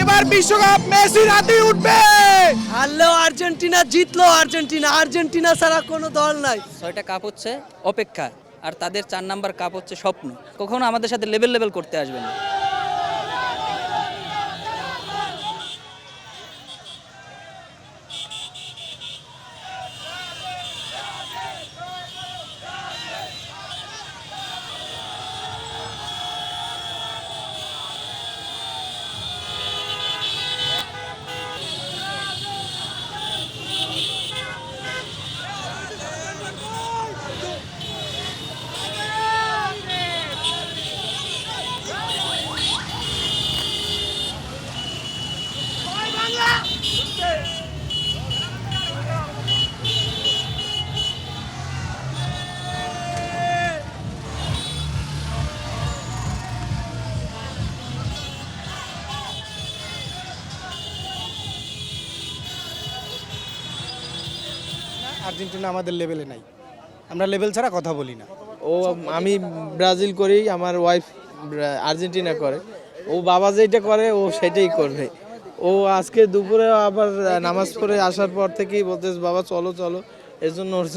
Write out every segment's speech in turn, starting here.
এবার বিশ্বকাপ মেসির হাতেই উঠবে। হারলেও আর্জেন্টিনা, জিতলেও আর্জেন্টিনা। আর্জেন্টিনা ছাড়া কোনো দল নাই। 6টা কাপ হচ্ছে অপেক্ষা, আর তাদের 4 নাম্বার কাপ হচ্ছে স্বপ্ন। কখনো আমাদের সাথে লেভেল করতে আসবে না। আর্জেন্টিনা আমাদের লেভেলে নাই, আমরা লেভেল ছাড়া কথা বলি না। আমি ব্রাজিল করি, আমার ওয়াইফ আর্জেন্টিনা করে। ও বাবা যেটা করে ও সেটাই করবে। ও আজকে দুপুরে আবার নামাজ পড়ে আসার পর থেকেই বলতেছে বাবা চলো চলো, এর জন্য ওর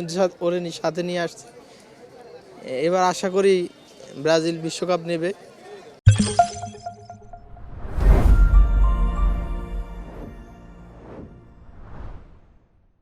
সাথে নিয়ে আসছে। এবার আশা করি ব্রাজিল বিশ্বকাপ নেবে।